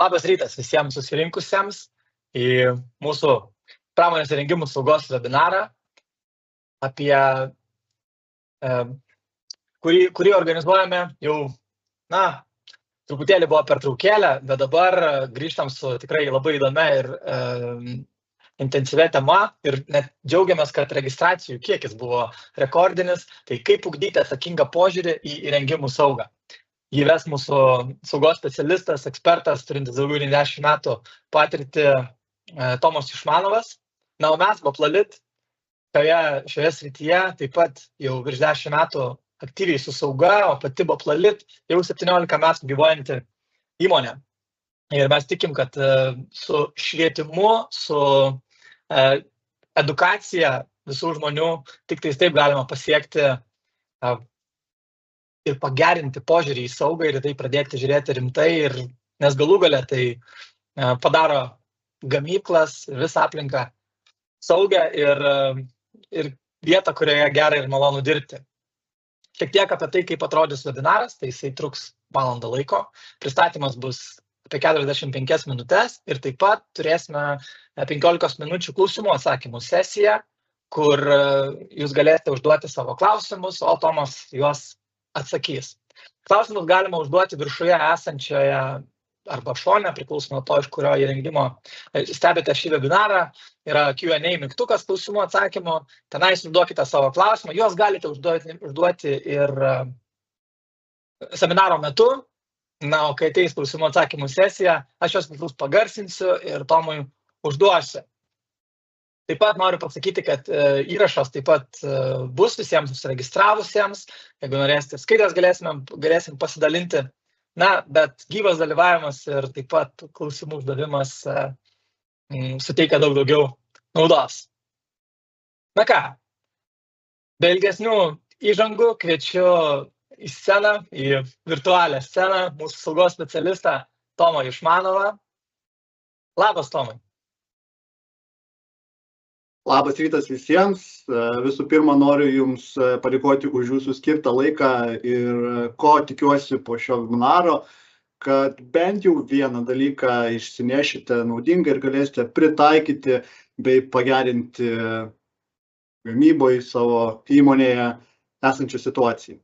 Labas rytas visiems susirinkusiems į mūsų pramonės įrengimų saugos webinarą, kurį organizuojame jau, truputėlį buvo pertraukėlė, bet dabar grįžtam su tikrai labai įdomia ir intensyvia tema ir net džiaugiamės, kad registracijų kiekis buvo rekordinis, tai kaip ugdyti atsakingą požiūrį į įrengimų saugą. Jį ves mūsų saugos specialistas, ekspertas, turintis daugiau nei 10 metų patirtį Tomas Išmanovas. Na, o mes, Boplalit, šioje srityje taip pat jau virš 10 metų aktyviai su sauga, o pati Boplalit jau 17 metų gyvuojanti įmonė. Ir mes tikim, kad su švietimu, su edukacija visų žmonių tik taip galima pasiekti ir pagerinti požiūrį į saugą ir tai pradėti žiūrėti rimtai, nes galų gale tai padaro gamyklas, visą aplinką saugą ir vietą, kurioje gerai ir malonu dirbti. Šiek tiek apie tai, kaip atrodys webinaras, tai jisai truks valandą laiko. Pristatymas bus apie 45 minutės ir taip pat turėsime 15 minučių klausimų atsakymų sesiją, kur jūs galėsite užduoti savo klausimus, o Tomas juos atsakys. Klausimus galima užduoti viršuje esančioje arba šone, priklausomai nuo to, iš kurio įrengimo stebite šį webinarą. Yra Q&A mygtukas klausimų atsakymų. Tenais užduokite savo klausimą. Juos galite užduoti ir seminaro metu. Na, o kai ateis klausimų atsakymų sesija, aš juos visus pagarsinsiu ir Tomui užduosiu. Taip pat noriu pasakyti, kad įrašas taip pat bus visiems susiregistravusiems. Jeigu norėsite skaidres, galėsim pasidalinti. Na, bet gyvas dalyvavimas ir taip pat klausimų uždavimas suteikia daug daugiau naudos. Na ką, be ilgesnių įžangų kviečiu į sceną, į virtualią sceną, mūsų saugos specialistą Tomą Išmanovą. Labas, Tomai. Labas rytas visiems. Visų pirma, noriu Jums padėkoti už Jūsų skirtą laiką ir ko tikiuosi po šio webinaro, kad bent jau vieną dalyką išsinešite naudingą ir galėsite pritaikyti bei pagerinti gamyboje savo įmonėje esančią situaciją.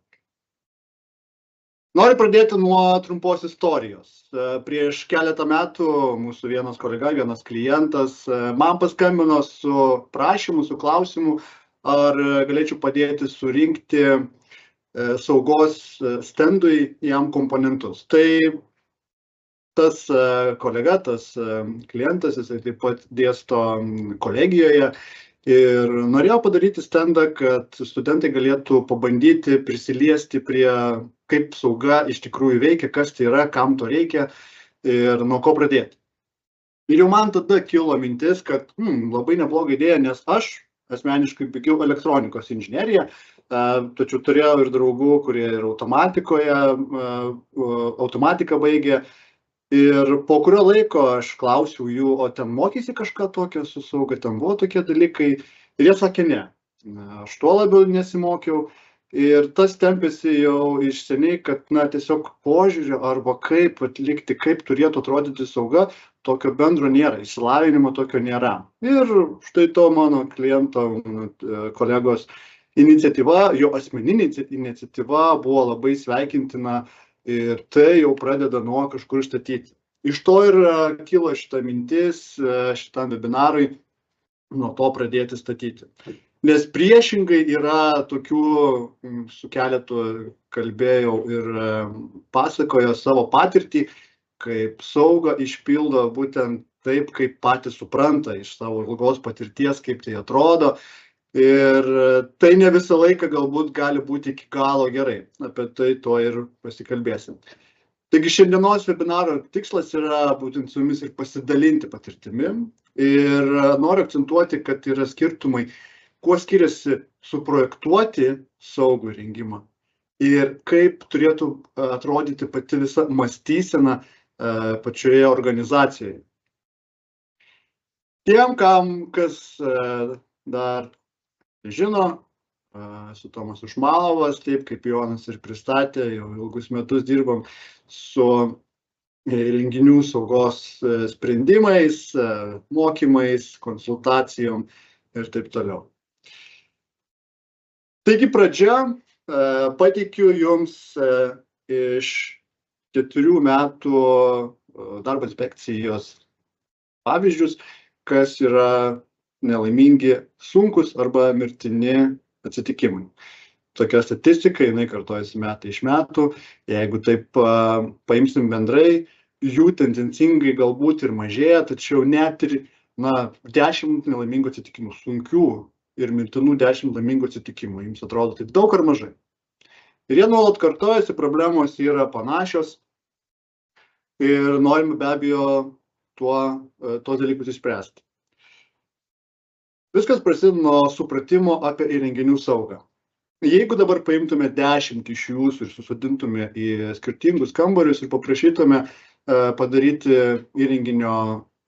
Noriu pradėti nuo trumpos istorijos. Prieš keletą metų mūsų vienas kolega, vienas klientas man paskambino su prašymu, su klausimu, ar galėčiau padėti surinkti saugos stendui jam komponentus. Tai tas kolega, tas klientas, jisai taip pat dėsto kolegijoje ir norėjo padaryti stendą, kad studentai galėtų pabandyti prisiliesti prie kaip sauga iš tikrųjų veikia, kas tai yra, kam to reikia ir nuo ko pradėti. Ir jau man tada kilo mintis, kad labai nebloga idėja, nes aš asmeniškai baigiau elektronikos inžineriją, tačiau turėjau ir draugų, kurie ir automatiką baigė. Ir po kurio laiko aš klausiau jų, o ten mokysi kažką tokio su sauga, ten buvo tokie dalykai. Ir jie sakė, ne, aš tuo labiau nesimokiau. Ir tas tempėsi jau iš seniai, kad tiesiog požiūrio arba kaip atlikti, kaip turėtų atrodyti sauga, tokio bendro nėra, išsilavinimo tokio nėra. Ir štai to mano kliento kolegos iniciatyva, jo asmeninė iniciatyva buvo labai sveikintina ir tai jau pradeda nuo kažkur statyti. Iš to ir kilo šita mintis šitam webinarui nuo to pradėti statyti. Nes priešingai yra tokių, su keletu kalbėjau ir pasakojo savo patirtį, kaip saugą išpildo būtent taip, kaip patys supranta iš savo ilgos patirties, kaip tai atrodo. Ir tai ne visą laiką galbūt gali būti iki galo gerai. Apie tai to ir pasikalbėsim. Taigi šiandienos webinaro tikslas yra būtent su jumis ir pasidalinti patirtimi. Ir noriu akcentuoti, kad yra skirtumai, kuo skiriasi suprojektuoti saugų įrengimą ir kaip turėtų atrodyti pati visa mąstysena pačioje organizacijoje. Tiem, kas dar žino, esu Tomas Išmanovas, taip kaip Jonas ir pristatė, jau ilgus metus dirbam su įrenginių saugos sprendimais, mokymais, konsultacijom ir taip toliau. Taigi pradžia, pateikiu jums iš 4 metų darbo inspekcijos pavyzdžius, kas yra nelaimingi, sunkus arba mirtini atsitikimai. Tokia statistika, jinai kartojasi metai iš metų. Jeigu taip paimsim bendrai, jų tendencingai galbūt ir mažėja, tačiau net ir 10 nelaimingų atsitikimų, sunkių ir mirtinų 10 laimingų atsitikimų. Jums atrodo taip daug ar mažai? Ir jie nuolat kartojasi, problemos yra panašios ir norime be abejo tuos dalykus išspręsti. Viskas prasideda nuo supratimo apie įrenginių saugą. Jeigu dabar paimtume 10 iš jūsų ir susodintume į skirtingus kambarius ir paprašytume padaryti įrenginio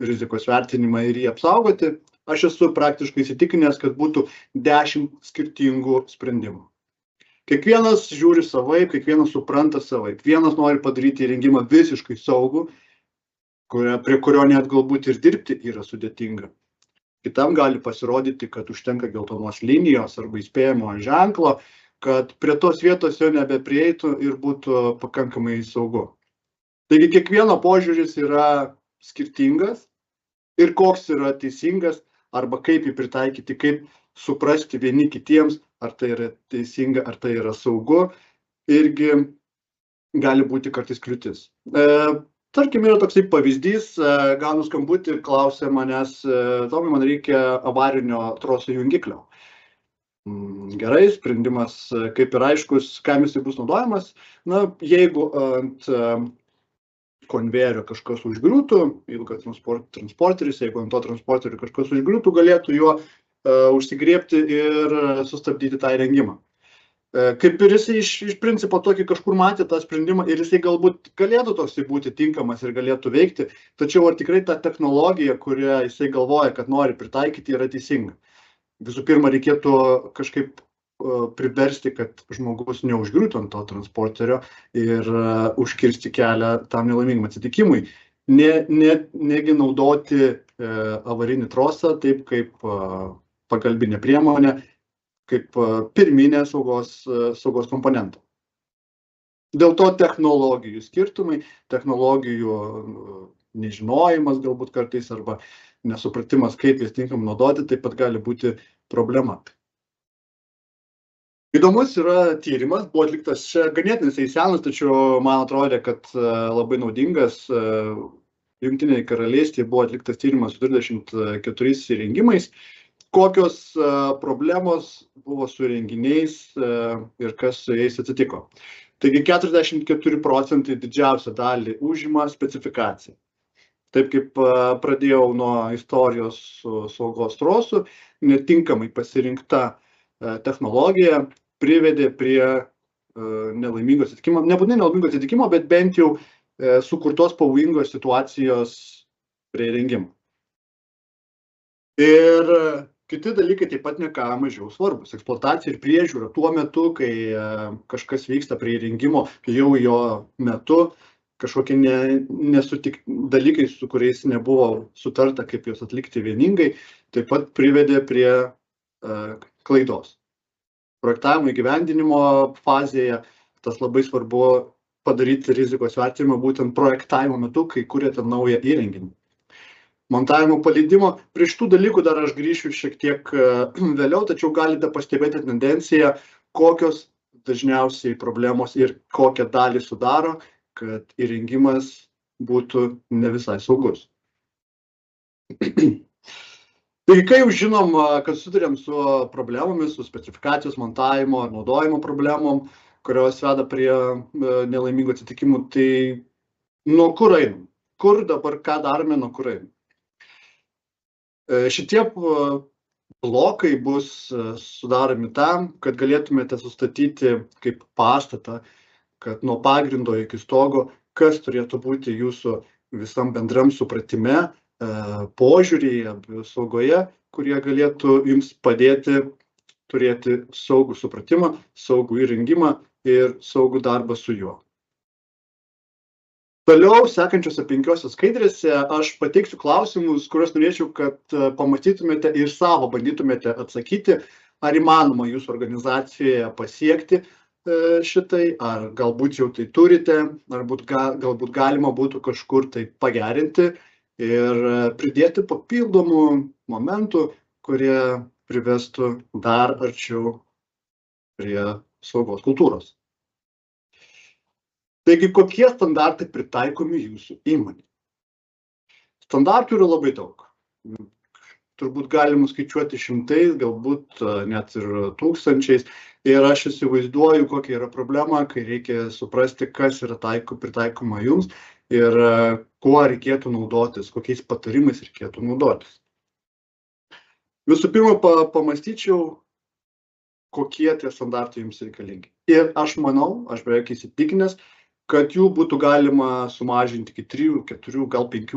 rizikos vertinimą ir jį apsaugoti, aš esu praktiškai įsitikinęs, kad būtų 10 skirtingų sprendimų. Kiekvienas žiūri savaip, kiekvienas supranta savaip. Vienas nori padaryti įrengimą visiškai saugų, prie kurio net galbūt ir dirbti yra sudėtinga. Kitam gali pasirodyti, kad užtenka geltonos linijos arba įspėjimo ženklo, kad prie tos vietos jo nebeprieitų ir būtų pakankamai saugu. Taigi kiekvieno požiūris yra skirtingas ir koks yra teisingas arba kaip jį pritaikyti, kaip suprasti vieni kitiems, ar tai yra teisinga, ar tai yra saugu, irgi gali būti kartais kliūtis. Tarkim, yra toksai pavyzdys, gaunu skambutį ir klausia manęs, Tomai, man reikia avarinio troso jungiklio. Gerai, sprendimas kaip ir aiškus, kam jisai bus naudojamas. Jeigu ant konvejerio kažkas užgriūtų, ilgas transporteris, jeigu ant to transporterio kažkas užgriūtų, galėtų juo užsigriebti ir sustabdyti tą įrengimą. Kaip ir jisai iš principo tokį kažkur matė tą sprendimą ir jisai galbūt galėtų toksai būti tinkamas ir galėtų veikti, tačiau ar tikrai ta technologija, kurią jisai galvoja, kad nori pritaikyti, yra teisinga. Visų pirma, reikėtų kažkaip priversti, kad žmogus neužgriūtų ant to transporterio ir užkirsti kelią tam nelaimingam atsitikimui. Negi naudoti avarinį trosą taip kaip pagalbinė priemonė, kaip pirminė saugos komponentą. Dėl to technologijų skirtumai, technologijų nežinojimas galbūt kartais arba nesupratimas, kaip jas tinkamai naudoti, taip pat gali būti problema. Įdomus yra tyrimas, buvo atliktas čia ganėtinai senas, tačiau man atrodė, kad labai naudingas. Jungtinėje karalystėje buvo atliktas tyrimas su 24 įrengimais, kokios problemos buvo su įrenginiais ir kas su jais atsitiko. Taigi 44% didžiausią dalį užima specifikacija. Taip kaip pradėjau nuo istorijos su saugos trosu, netinkamai pasirinkta technologija privedė prie nelaimingo atsitikimo, nebūtinai nelaimingo atsitikimo, bet bent jau sukurtos pavojingos situacijos prie įrengimo. Ir kiti dalykai taip pat ne ką mažiau svarbus. Eksploatacija ir priežiūra tuo metu, kai kažkas vyksta prie įrengimo, jau jo metu kažkokie dalykai, su kuriais nebuvo sutarta, kaip juos atlikti vieningai, taip pat privedė prie klaidos. Projektavimo įgyvendinimo fazėje tas labai svarbu padaryti rizikos vertinimą būtent projektavimo metu, kai kuriate naują įrenginį. Montavimo paleidimo, prie šitų dalykų dar aš grįšiu šiek tiek vėliau, tačiau galite pastebėti tendenciją, kokios dažniausiai problemos ir kokią dalį sudaro, kad įrengimas būtų ne visai saugus. Taigi, kai jau žinom, kad susiduriam su problemomis, su specifikacijos montavimo ar naudojimo problemom, kurios veda prie nelaimingų atsitikimų, tai nuo kur einam? Kur dabar, ką darome, nuo kur einam? Šitie blokai bus sudaromi tam, kad galėtumėte sustatyti kaip pastatą, kad nuo pagrindo iki stogo, kas turėtų būti jūsų visam bendram supratime, požiūrėje, saugoje, kurie galėtų jums padėti turėti saugų supratimą, saugų įrengimą ir saugų darbą su juo. Toliau sekančiose 5 skaidrėse aš pateiksiu klausimus, kuriuos norėčiau, kad pamatytumėte ir savo bandytumėte atsakyti, ar įmanoma jūsų organizacijoje pasiekti šitai, ar galbūt jau tai turite, ar galbūt galima būtų kažkur tai pagerinti ir pridėti papildomų momentų, kurie privestų dar arčiau prie saugos kultūros. Taigi, kokie standartai pritaikomi jūsų įmonė? Standartų yra labai daug. Turbūt galima skaičiuoti šimtais, galbūt net ir tūkstančiais. Ir aš įsivaizduoju, kokia yra problema, kai reikia suprasti, kas yra pritaikoma jums ir kuo reikėtų naudotis, kokiais patarimais reikėtų naudotis. Visų pirma, pamastyčiau, kokie tie standartai jums reikalingi. Ir aš manau, aš beveik įsitikinęs, kad jų būtų galima sumažinti iki 3, 4, gal 5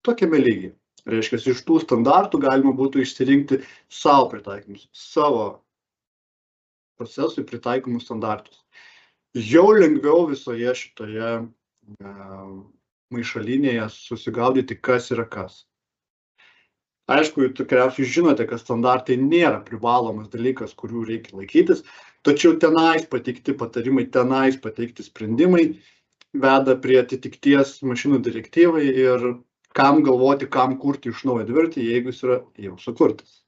tokiame lygyje. Reiškia, iš tų standartų galima būtų išsirinkti savo pritaikymus, savo procesui pritaikomus standartus. Jau lengviau visoje šitoje maišalinėje susigaudyti, kas yra kas. Aišku, tikriausiai žinote, kad standartai nėra privalomas dalykas, kurių reikia laikytis, tačiau tenais pateikti patarimai, tenais pateikti sprendimai veda prie atitikties mašinų direktyvai ir kam galvoti, kam kurti iš naujo dviratį, jeigu jis yra jau sukurtas.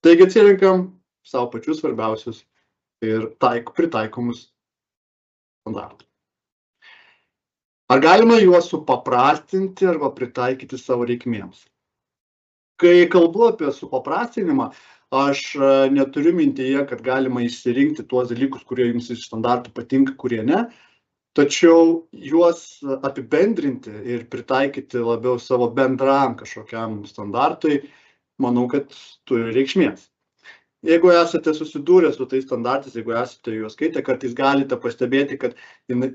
Taigi atsirinkam savo pačius svarbiausius ir pritaikomus standartus. Ar galima juos supaprastinti arba pritaikyti savo reikmėms? Kai kalbu apie supaprastinimą, aš neturiu mintyje, kad galima išsirinkti tuos dalykus, kurie jums iš standartų patinka, kurie ne, tačiau juos apibendrinti ir pritaikyti labiau savo bendram kažkokiam standartui, manau, kad turi reikšmės. Jeigu esate susidūrę su tais standartais, jeigu esate juos skaitę, kartais galite pastebėti, kad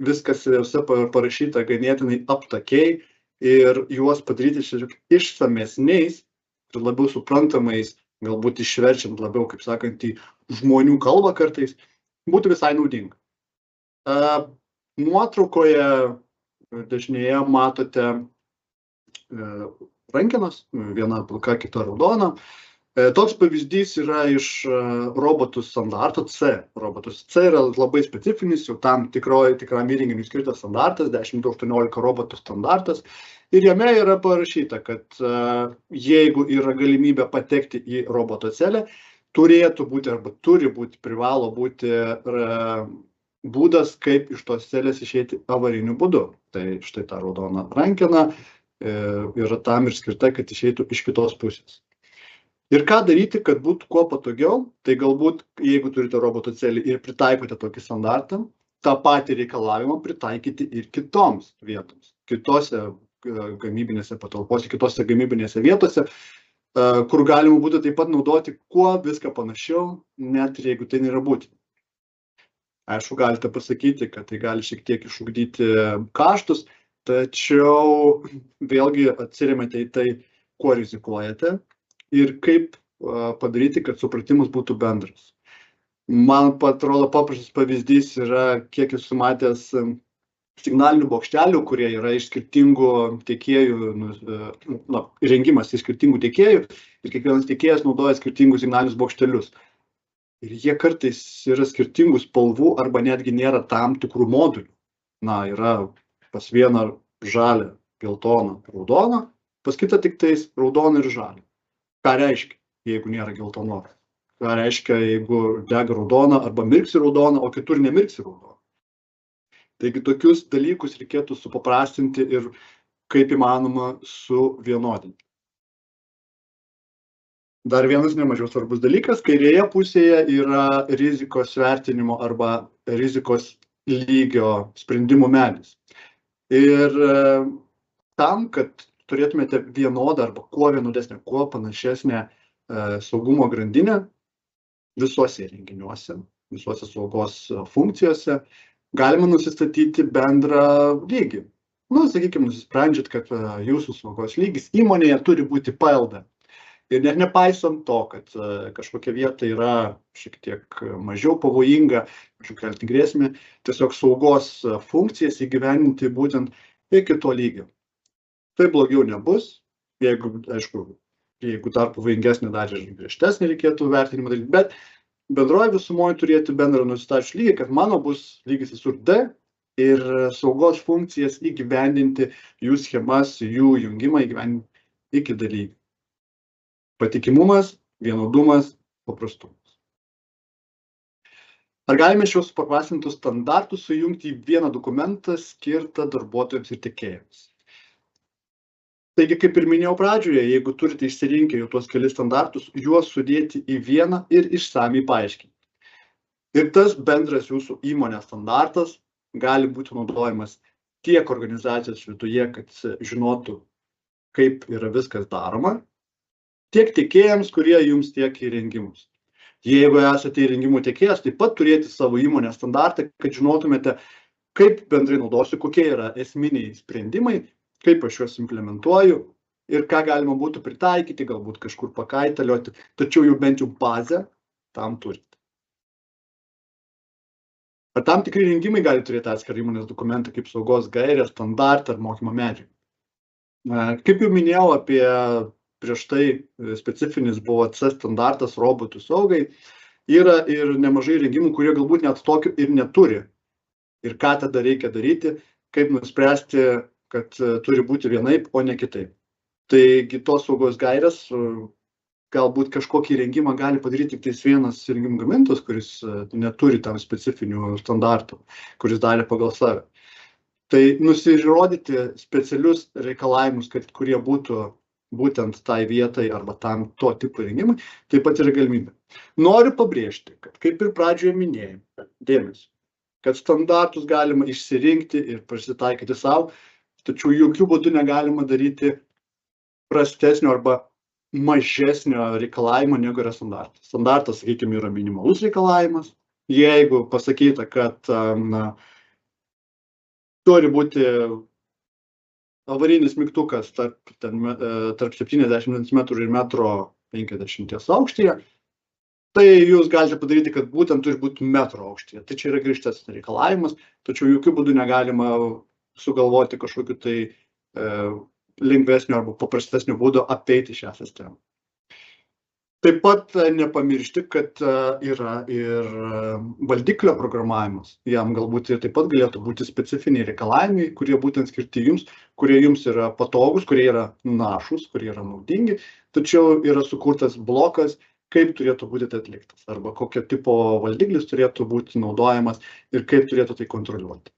viskas juose parašyta ganėtinai aptakiai ir juos padaryti išsamesniais ir labiau suprantamais, galbūt išverčiant labiau, kaip sakant, į žmonių kalbą kartais, būtų visai naudinga. Nuotraukoje dešinėje matote rankenas, viena pilka, kita raudona. Toks pavyzdys yra iš robotų standarto C. Robotus C yra labai specifinis, jau tam tikram įrenginiui skirtas standartas, 1018 robotų standartas. Ir jame yra parašyta, kad jeigu yra galimybė patekti į roboto celę, turėtų būti arba turi būti, privalo būti būdas, kaip iš tos celės išeiti avariniu būdu. Tai štai ta raudona rankena yra tam ir skirta, kad išeitų iš kitos pusės. Ir ką daryti, kad būtų kuo patogiau, tai galbūt, jeigu turite roboto celį ir pritaikote tokį standartą, tą patį reikalavimą pritaikyti ir kitoms vietoms, kitose gamybinėse patalpose, kitose gamybinėse vietose, kur galima būtų taip pat naudoti kuo viską panašiau, net ir jeigu tai nėra būtina. Aišku, galite pasakyti, kad tai gali šiek tiek išugdyti kaštus, tačiau vėlgi atsiremiate į tai, kuo rizikuojate ir kaip padaryti, kad supratimas būtų bendras. Man atrodo, paprastas pavyzdys yra, kiek esu matęs signalinių bokštelių, kurie yra iš skirtingų tiekėjų, įrengimas iš skirtingų tiekėjų ir kiekvienas tiekėjas naudoja skirtingus signalinius bokštelius. Ir jie kartais yra skirtingų spalvų arba netgi nėra tam tikrų modulių. Yra pas vieną žalią, geltoną, raudoną, pas kitą tik tais raudoną ir žalią. Ką reiškia, jeigu nėra geltono? Ką reiškia, jeigu dega raudona arba mirksi raudona, o kitur nemirksi raudona? Taigi tokius dalykus reikėtų supaprastinti ir kaip įmanoma suvienodinti. Dar vienas nemažiau svarbus dalykas, kairėje pusėje yra rizikos vertinimo arba rizikos lygio sprendimų medis. Ir tam, kad turėtumėte vienodą arba kuo vienodesnę, kuo panašesnę saugumo grandinę visuose įrenginiuose, visuose saugos funkcijose, galima nusistatyti bendrą lygį. Sakykime, nusprendžiat, kad jūsų saugos lygis įmonėje turi būti PLD. Ir net nepaisant to, kad kažkokia vieta yra šiek tiek mažiau pavojinga, mažiau kelti grėsmę, tiesiog saugos funkcijas įgyvendinti būtent iki to lygio. Tai blogiau nebus, jeigu, aišku, jeigu dar pavojingesnė dar ir griežtesnė reikėtų vertinimą daryti, bet bendroje visumoje turėti bendrą nusistačių lygį, kad mano bus lygis visur D ir saugos funkcijas įgyvendinti, jų schemas, jų jungimą įgyvendinti iki D lygio. Patikimumas, vienodumas, paprastumas. Ar galime šios supaprastintus standartus sujungti į vieną dokumentą skirtą darbuotojams ir tiekėjams? Taigi, kaip ir minėjau pradžioje, jeigu turite išsirinkę jau tuos kelis standartus, juos sudėti į vieną ir išsamiai paaiškinti. Ir tas bendras jūsų įmonės standartas gali būti naudojamas tiek organizacijos viduje, kad žinotų, kaip yra viskas daroma, tiek tiekėjams, kurie jums tiekia įrengimus. Jeigu esate įrengimų tiekėjas, taip pat turėti savo įmonės standartą, kad žinotumėte, kaip bendrai naudosiu, kokie yra esminiai sprendimai, kaip aš juos implementuoju ir ką galima būtų pritaikyti, galbūt kažkur pakaitalioti, tačiau jau bent jau bazę tam turite. Ar tam tikri įrengimai gali turėti atskirą įmonės dokumentą kaip saugos gairę, standartą ar mokymo medžiagą? Kaip jau minėjau apie prieš tai specifinis buvo C standartas robotų saugai, yra ir nemažai įrengimų, kurie galbūt net tokių ir neturi. Ir ką tada reikia daryti, kaip nuspręsti, kad turi būti vienaip, o ne kitaip. Taigi tos saugos gairės, galbūt kažkokį įrengimą gali padaryti tik vienas įrengimų gamintojas, kuris neturi tam specifinių standartų, kuris darė pagal save. Tai nusirodyti specialius reikalavimus, kurie būtų būtent tai vietai arba tam to tipo įrengimui, taip pat yra galimybė. Noriu pabrėžti, kad kaip ir pradžioje minėjau, dėmesio, kad standartus galima išsirinkti ir prisitaikyti savo, tačiau jokių būdų negalima daryti prastesnio arba mažesnio reikalavimo negu yra standartas. Standartas, sakykime, yra minimalus reikalavimas. Jeigu pasakyta, kad turi būti avarinis mygtukas tarp 70 cm ir 1,50 m aukštyje, tai jūs galite padaryti, kad būtent turi būti metro aukštyje. Tai čia yra griežtesnis reikalavimas, tačiau jokių būdų negalima sugalvoti kažkokiu tai lengvesnio arba paprastesnio būdo apeiti šią sistemą. Taip pat nepamiršti, kad yra ir valdiklio programavimas. Jam galbūt ir taip pat galėtų būti specifiniai reikalavimai, kurie būtent skirti jums, kurie jums yra patogus, kurie yra našus, kurie yra naudingi, tačiau yra sukurtas blokas, kaip turėtų būti tai atliktas, arba kokio tipo valdiklis turėtų būti naudojamas ir kaip turėtų tai kontroliuoti.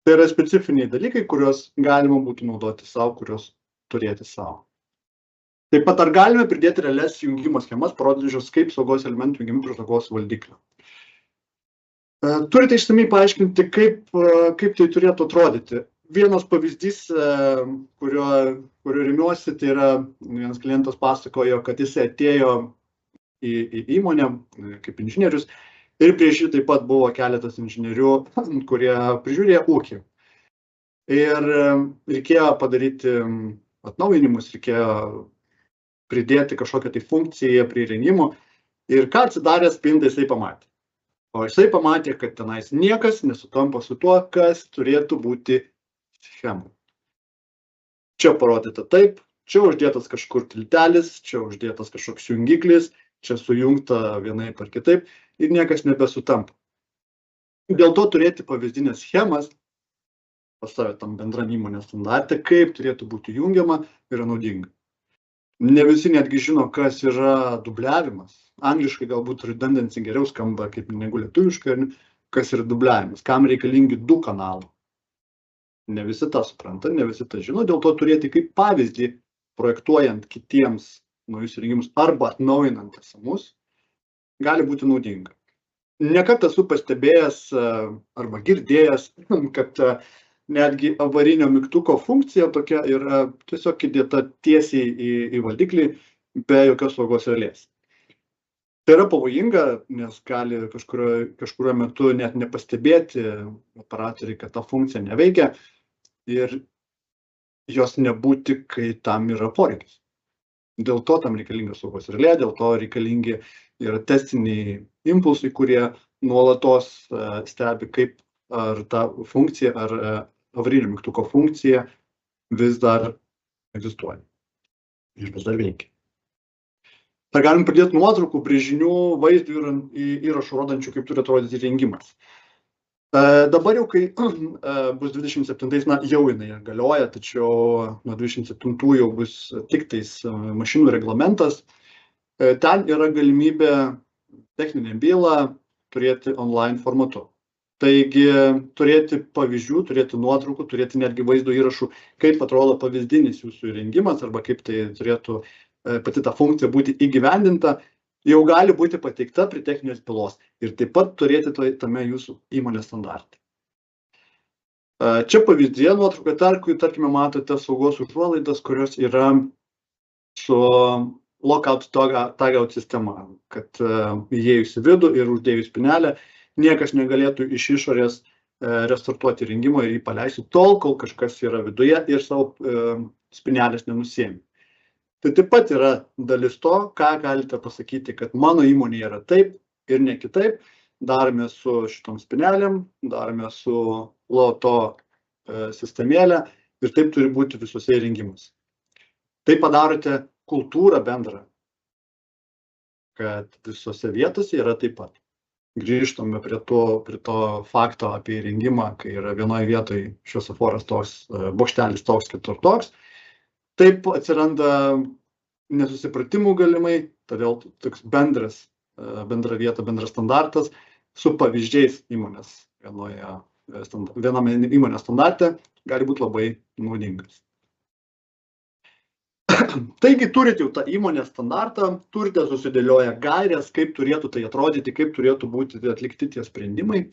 Tai yra specifiniai dalykai, kuriuos galima būtų naudoti savo, kuriuos turėti savo. Taip pat ar galime pridėti realias jungimo schemas, parodančias kaip saugos elementų jungiami prie saugos valdiklio. Turite išsamiai paaiškinti, kaip tai turėtų atrodyti. Vienas pavyzdys, kurio remiuosi, tai yra vienas klientas pasakojo, kad jis atėjo į įmonę kaip inžinierius ir prieš jį taip pat buvo keletas inžinierių, kurie prižiūrėjo ūkį. Ir reikėjo padaryti atnaujinimus, reikėjo pridėti kažkokią tai funkciją prie įrengimo ir ką atsidaręs spindą jisai pamatė. O jisai pamatė, kad tenais niekas nesutampa su tuo, kas turėtų būti schema. Čia parodyta taip, čia uždėtas kažkur tiltelis, čia uždėtas kažkoks jungiklis, čia sujungta vienaip ar kitaip ir niekas nebesutampa. Dėl to turėti pavyzdinės schemas, pas save tam bendram įmonės standarte, kaip turėtų būti jungiama, yra naudinga. Ne visi netgi žino, kas yra dubliavimas. Angliškai galbūt redundancy geriau skamba kaip negu lietuviškai, kas yra dubliavimas, kam reikalingi du kanalai. Ne visi tą supranta, ne visi tą žino, dėl to turėti kaip pavyzdį, projektuojant kitiems naujus įrengimus arba atnaujinant esamus, gali būti naudinga. Ne kartą esu pastebėjęs arba girdėjęs, kad netgi avarinio mygtuko funkcija tokia yra tiesiog įdėta tiesiai į valdiklį be jokios saugos eilės. Tai yra pavojinga, nes gali kažkurio metu net nepastebėti operatoriai, kad ta funkcija neveikia ir jos nebūti, kai tam yra poreikis. Dėl to tam reikalinga saugos relė, dėl to reikalingi yra testiniai impulsai, kurie nuolatos stebi, kaip ar ta funkcija, ar avarinio mygtuko funkcija vis dar egzistuoja ir vis dar veikia. Tai galim pridėti nuotraukų, brėžinių, vaizdų ir įrašų rodančių, kaip turi atrodyti įrengimas. Dabar jau, kai bus 27, jau jinai galioja, tačiau nuo 27 jau bus tik tais mašinų reglamentas. Ten yra galimybė techninę bylą turėti online formatu. Taigi turėti pavyzdžių, turėti nuotraukų, turėti netgi vaizdo įrašų, kaip atrodo pavyzdinis jūsų įrengimas arba kaip tai turėtų pati ta funkcija būti įgyvendinta, jau gali būti pateikta prie techninės bylos ir taip pat turėti tame jūsų įmonės standarte. Čia pavyzdėje nuotrauka, tarkime, matote saugos užuolaidas, kurios yra su lockout tagout sistema, kad įėjus į vidų ir uždėjus spynelę, niekas negalėtų iš išorės restartuoti įrengimo ir jį paleisti tol, kol kažkas yra viduje ir savo spynelės nenusiėmė. Tai taip pat yra dalis to, ką galite pasakyti, kad mano įmonė yra taip ir ne kitaip, darome su šitom spynelėm, darome su loto sistemėlė ir taip turi būti visose įrengimuose. Tai padarote kultūrą bendrą, kad visose vietose yra taip pat. Grįžtame prie to fakto apie įrengimą, kai yra vienoje vietoje šviesoforas toks, bokštelis toks, kitur toks. Taip atsiranda nesusipratimų galimai, todėl toks bendra vieta, bendras standartas su pavyzdžiais įmonės viename įmonės standarte gali būti labai naudingas. Taigi turite jau tą įmonės standartą, turite susidėlioję gaires, kaip turėtų tai atrodyti, kaip turėtų būti atlikti tie sprendimai.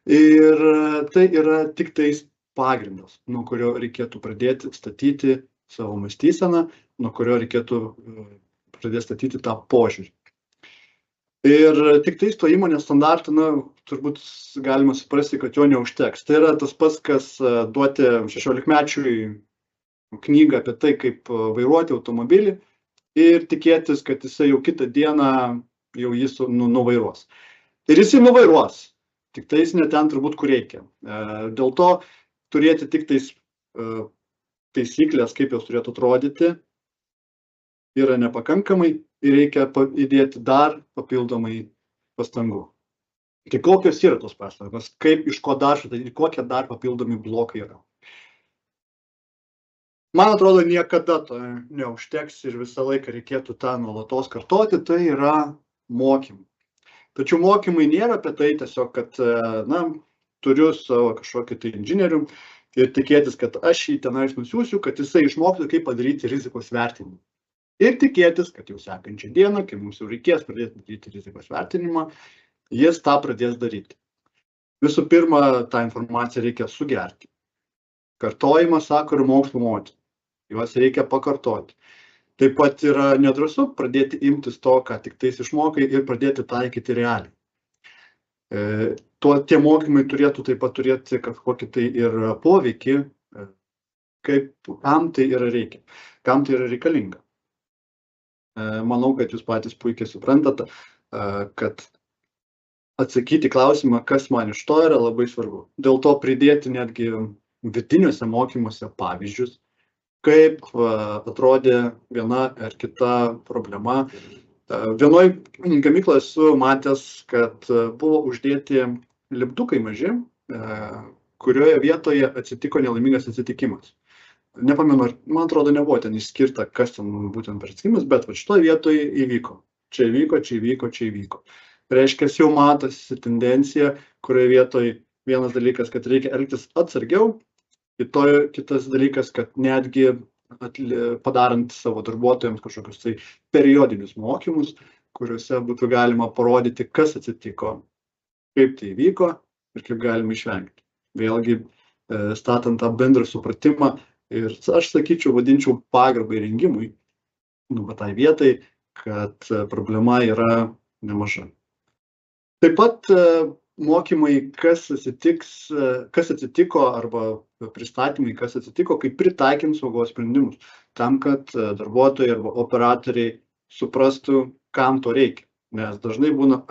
Ir tai yra tik tais pagrindas, nuo kurio reikėtų pradėti statyti savo mąstyseną, nuo kurio reikėtų pradėti statyti tą požiūrį. Ir tik tais to įmonės standartą, turbūt galima suprasti, kad jo neužteks. Tai yra tas pats, kas duoti 16-mečiui knygą apie tai, kaip vairuoti automobilį ir tikėtis, kad jisai jau kitą dieną jau jis nuvairuos. Ir jisai nuvairuos, tik tais ne ten turbūt, kur reikia. Dėl to turėti tik tais taisyklės, kaip jos turėtų atrodyti, yra nepakankamai ir reikia įdėti dar papildomai pastangų. Tai kokios yra tos pastangos, kaip iš ko dar, kokie dar papildomi blokai yra. Man atrodo, niekada to neužteks ir visą laiką reikėtų tą nuolatos kartoti, tai yra mokymai. Tačiau mokymai nėra apie tai tiesiog, kad turiu savo kažkokį tai inžinierių ir tikėtis, kad aš jį tenais nusiųsiu, kad jisai išmoktų, kaip padaryti rizikos vertinimą. Ir tikėtis, kad jau sekančią dieną, kai mums jau reikės pradėti daryti rizikos vertinimą, jis tą pradės daryti. Visų pirma, tą informaciją reikia sugerti. Kartojimas, sako ir mokslo motina. Juos reikia pakartoti. Taip pat yra nedrąsu pradėti imtis to, ką tik tais išmokai ir pradėti taikyti realiai. Tie mokymai turėtų taip pat turėti kažkokį tai ir poveikį, kam tai yra reikia, kam tai yra reikalinga. Manau, kad jūs patys puikiai suprantate, kad atsakyti klausimą, kas man iš to yra labai svarbu. Dėl to pridėti netgi vidiniuose mokymuose pavyzdžius, kaip atrodė viena ar kita problema. Vienoj gamykloje esu matęs, kad buvo uždėti lipdukai maži, kurioje vietoje atsitiko nelaimingas atsitikimas. Nepamenu, man atrodo, nebuvo ten išskirta, kas ten būtent per atsitikimas, bet šitoje vietoje įvyko. Čia įvyko, čia įvyko, čia įvyko. Reiškia, jau matosi tendencija, kurioje vietoje vienas dalykas, kad reikia elgtis atsargiau, kitas dalykas, kad netgi padarant savo darbuotojams kažkokius tai periodinius mokymus, kuriuose būtų galima parodyti, kas atsitiko, kaip tai įvyko ir kaip galima išvengti. Vėlgi, statant tą bendrą supratimą ir aš sakyčiau, vadinčiau pagarbą įrengimui, tai vietai, kad problema yra nemaža. Taip pat mokymai, kas atsitiko, arba pristatymai, kas atsitiko, kai pritaikėm saugos sprendimus, tam, kad darbuotojai arba operatoriai suprastų, kam to reikia. Nes dažnai būna,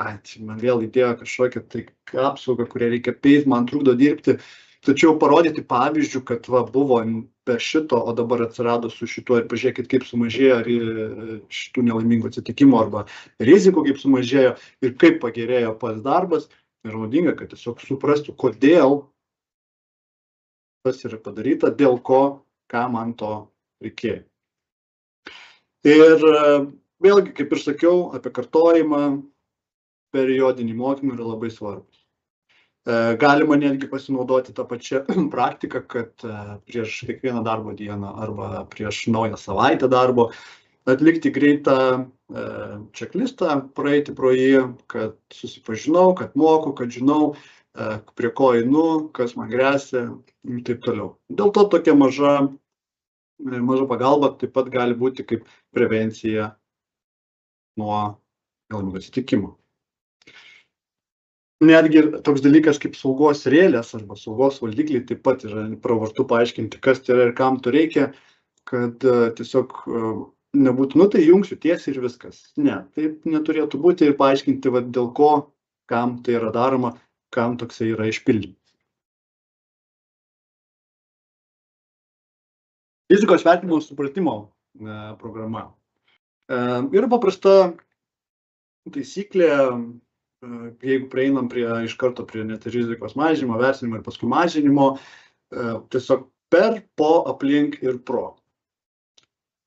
man vėl įdėjo kažkokią tai apsaugą, kurią reikia peiti, man trukdo dirbti. Tačiau parodyti pavyzdžių, kad buvo be šito, o dabar atsirado su šituo ir pažiūrėkit, kaip sumažėjo šitų nelaimingų atsitikimų arba rizikų, kaip sumažėjo ir kaip pagerėjo pats darbas. Ir naudinga, kad tiesiog suprastų, kodėl tas yra padaryta, dėl ko, ką man to reikėjo. Ir vėlgi, kaip ir sakiau, apie kartojimą, periodinį mokymą yra labai svarbus. Galima netgi pasinaudoti tą pačią praktiką, kad prieš kiekvieną darbo dieną arba prieš naują savaitę darbo atlikti greitą checklistą, praeiti pro jį, kad susipažinau, kad moku, kad žinau, prie ko einu, kas man gresia ir taip toliau. Dėl to tokia maža pagalba taip pat gali būti kaip prevencija nuo nelaimingų atsitikimų. Netgi toks dalykas kaip saugos rėlės arba saugos valdikliai taip pat yra pravartu paaiškinti, kas tai yra ir kam to reikia, kad tiesiog nebūtų, tai jungsiu tiesiai ir viskas. Ne, taip neturėtų būti ir paaiškinti, dėl ko, kam tai yra daroma, kam toksai yra išpildymas. Rizikos vertinimo supratimo programa. Yra paprasta taisyklė, jeigu prieinam iš karto prie net rizikos mažinimo, vertinimo ir paskui mažinimo, tiesiog per, po, aplink ir pro.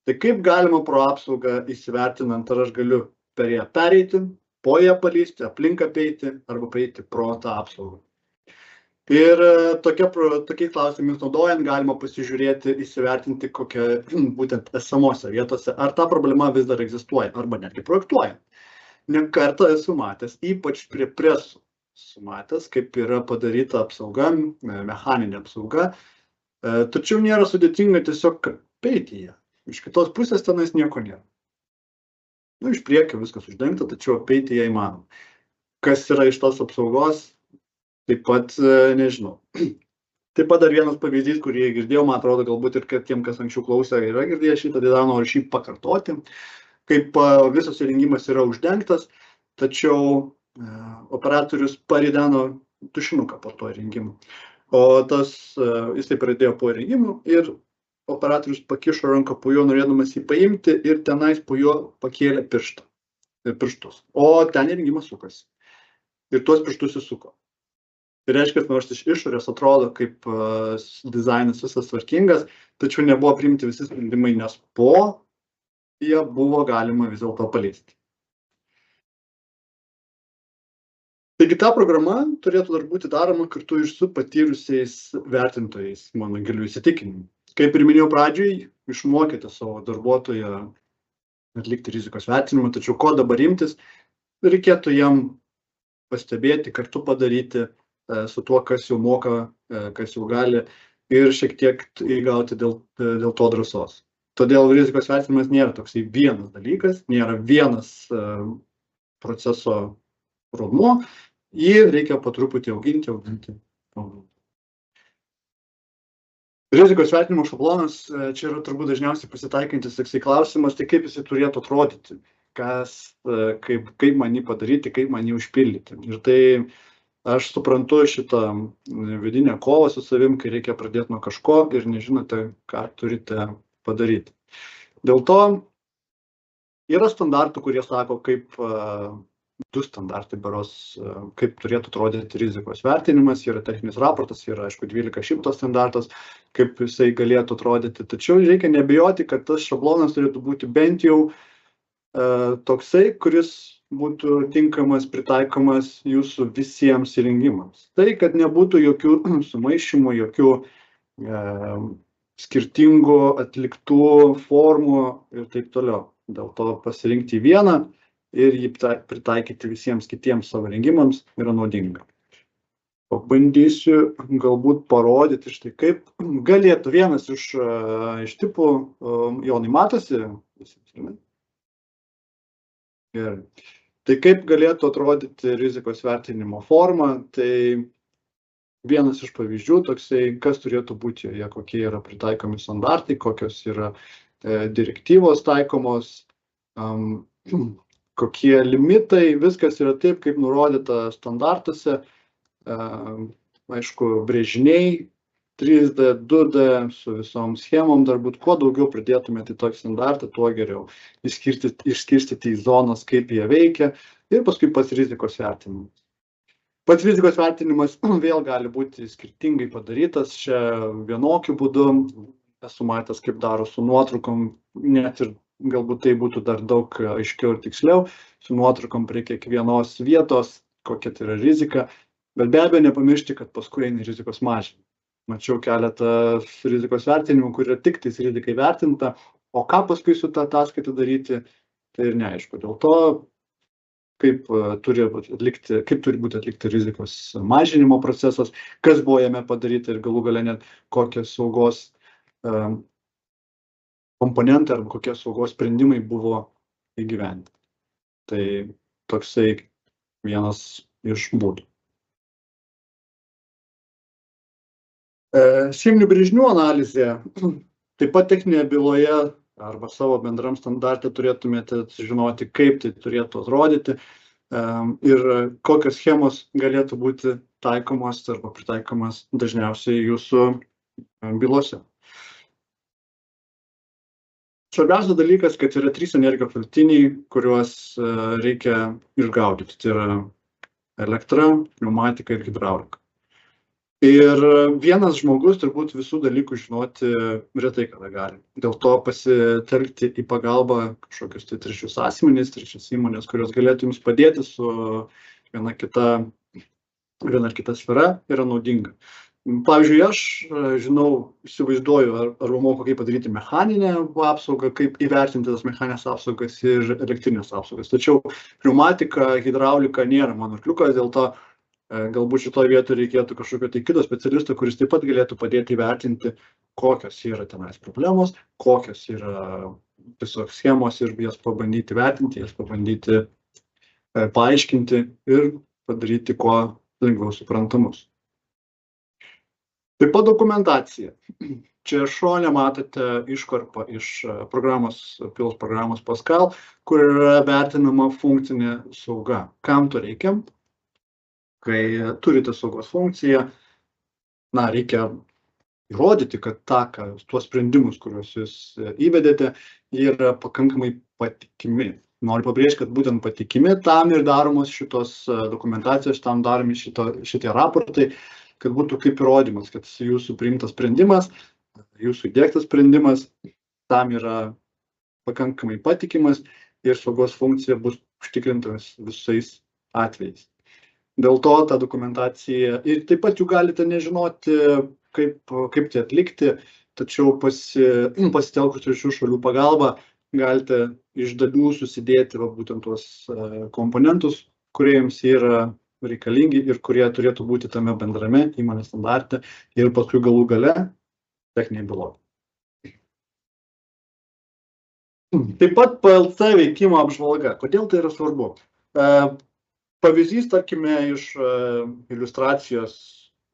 Tai kaip galima pro apsaugą įsivertinant, ar aš galiu per ją pereiti, po ją palysti, aplink apeiti arba paeiti pro tą apsaugą. Ir tokiais klausimais naudojant galima pasižiūrėti, įsivertinti, kokia būtent esamose vietose, ar ta problema vis dar egzistuoja arba netgi projektuoja. Ne kartą esu matęs, ypač prie presų sumatęs, kaip yra padaryta apsauga, mechaninė apsauga, tačiau nėra sudėtinga tiesiog apeiti ją. Iš kitos pusės tenais nieko nėra. Iš priekio viskas uždengta, tačiau apeiti ją įmanoma. Kas yra iš tos apsaugos, taip pat nežinau. Taip pat dar vienas pavyzdys, kurį girdėjau, man atrodo, galbūt ir tiem, kas anksčiau klausė, yra girdėję šitą, tai noriu šį pakartoti. Kaip visas įrengimas yra uždengtas, tačiau operatorius parideno tušinuką po to įrengimu. O jisai pradėjo po įrengimu ir operatorius pakišo ranką po juo, norėdamas jį paimti ir tenais po juo pakėlė pirštus. O ten įrengimas sukasi. Ir tuos pirštus įsuko. Tai reiškia, nors iš išorės atrodo kaip dizainas visas tvarkingas, tačiau nebuvo priimti visi sprendimai, nes po jie buvo galima vis dėlto paleisti. Taigi ta programa turėtų dar būti daroma kartu ir su patyrusiais vertintojais, mano giliu įsitikinimu. Kaip ir minėjau pradžioj, išmokėte savo darbuotoją atlikti rizikos vertinimą, tačiau ko dabar imtis, reikėtų jam pastebėti, kartu padaryti su tuo, kas jau moka, kas jau gali ir šiek tiek įgauti dėl to drąsos. Todėl rizikos vertinimas nėra toksai vienas dalykas, nėra vienas proceso rodmuo, jį reikia po truputį auginti. Rizikos vertinimo šablonas, čia yra turbūt dažniausiai pasitaikantis toksai klausimas, tai kaip jisai turėtų atrodyti, kaip man jį padaryti, kaip man jį užpildyti. Ir tai aš suprantu šitą vidinę kovą su savim, kai reikia pradėti nuo kažko ir nežinote, ką turite padaryti. Dėl to yra standartų, kurie sako, kaip 2 standartai beros, kaip turėtų atrodyti rizikos vertinimas, yra techninis raportas, yra, aišku, 1200 standartas, kaip jisai galėtų atrodyti. Tačiau reikia nebijoti, kad tas šablonas turėtų būti bent jau toksai, kuris būtų tinkamas, pritaikomas jūsų visiems įrengimams. Tai, kad nebūtų jokių sumaišymų, jokių skirtingų atliktų formų ir taip toliau. Dėl to pasirinkti vieną ir jį pritaikyti visiems kitiems savo įrengimams yra naudinga. Pabandysiu galbūt parodyti štai kaip galėtų vienas iš tipų, Jonai matosi? Gerai. Tai kaip galėtų atrodyti rizikos vertinimo forma, tai vienas iš pavyzdžių toksai, kas turėtų būti joje, kokie yra pritaikomi standartai, kokios yra direktyvos taikomos, kokie limitai, viskas yra taip, kaip nurodyta standartuose, aišku, brėžiniai, 3D, 2D, su visom schemom, darbūt kuo daugiau pridėtumėte į tokį standartą, tuo geriau. Išskirstyti į zonas, kaip jie veikia ir paskui pats rizikos vertinimas. Pats rizikos vertinimas vėl gali būti skirtingai padarytas, čia vienokiu būdu, esu matęs, kaip daro su nuotraukom, net ir galbūt tai būtų dar daug aiškiau ir tiksliau, su nuotraukom prie kiekvienos vietos, kokia tai yra rizika, bet be abejo nepamiršti, kad paskui eina rizikos mažinimas. Mačiau keletą rizikos vertinimų, kur yra tik tais rizikai vertinta, o ką paskui su tą ataskaitą daryti, tai ir neaišku. Dėl to, kaip turi būti atlikti rizikos mažinimo procesas, kas buvo jame padaryta ir galų gale net kokie saugos komponentai arba kokie saugos sprendimai buvo įgyvendinti. Tai toksai vienas iš būdų. Scheminių brėžinių analizė, taip pat techninėje byloje arba savo bendram standarte turėtumėte žinoti, kaip tai turėtų atrodyti ir kokios schemos galėtų būti taikomos arba pritaikomas dažniausiai jūsų bylose. Svarbiausias dalykas, kad yra 3 energijos šaltiniai, kuriuos reikia išgaudyti. Tai yra elektra, pneumatika ir hidraulika. Ir vienas žmogus turbūt visų dalykų žinoti retai kada gali. Dėl to pasitelkti į pagalbą kažkokius tai trečius asmenys, trečias įmonės, kurios galėtų jums padėti su viena ar kita sfera, yra naudinga. Pavyzdžiui, aš žinau, įsivaizduoju, arba moku, kaip padaryti mechaninę apsaugą, kaip įvertinti tas mechaninės apsaugas ir elektrinės apsaugas. Tačiau pneumatika, hidraulika nėra mano kliukas, dėl to galbūt šitoje vietoje reikėtų kažkokio tai kito specialisto, kuris taip pat galėtų padėti įvertinti, kokios yra tenais problemos, kokios yra tiesiog schemos ir jas pabandyti vertinti, jas pabandyti paaiškinti ir padaryti kuo lengviau suprantamus. Taip pat dokumentacija. Čia šone matote iškarpą iš pilos programos Pascal, kur yra vertinama funkcinė sauga. Kam to reikia? Kai turite saugos funkciją, reikia įrodyti, kad tuos sprendimus, kuriuos jūs įvedėte, jie yra pakankamai patikimi. Noriu pabrėžti, kad būtent patikimi, tam ir daromos šitos dokumentacijos, tam daromi šitie raportai, kad būtų kaip įrodymas, kad jūsų priimtas sprendimas, jūsų įdiegtas sprendimas, tam yra pakankamai patikimas ir saugos funkcija bus užtikrintas visais atvejais. Dėl to ta dokumentacija, ir taip pat jų galite nežinoti, kaip tai atlikti, tačiau pasitelkus trečių šalių pagalbą galite iš dalių susidėti būtent tuos komponentus, kurie jums yra reikalingi ir kurie turėtų būti tame bendrame įmonės standarte ir paskui galų gale techninėje byloje. Taip pat PLC veikimo apžvalga. Kodėl tai yra svarbu? Pavyzdys, tarkime, iš iliustracijos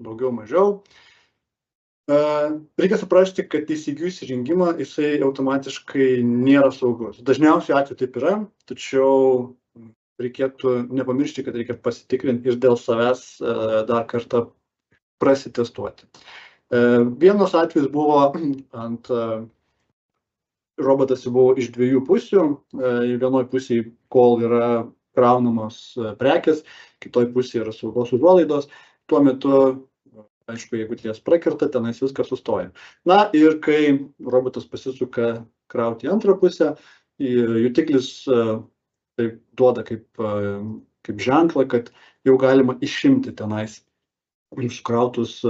daugiau mažiau. Reikia suprasti, kad įsigijus įrengimą jisai automatiškai nėra saugus. Dažniausiai atveju taip yra, tačiau reikėtų nepamiršti, kad reikia pasitikrinti ir dėl savęs dar kartą prasitestuoti. Vienas atvejis buvo robotas buvo iš 2 pusių. Vienoj pusėje, kol yra kraunamos prekės, kitoj pusėje yra saugos užuolaidos. Tuo metu, aišku, jeigu jas prakirta, tenais viskas sustoja. Ir kai robotas pasisuka krauti į antrą pusę, jutiklis tai duoda kaip ženklą, kad jau galima išimti tenais sukrautus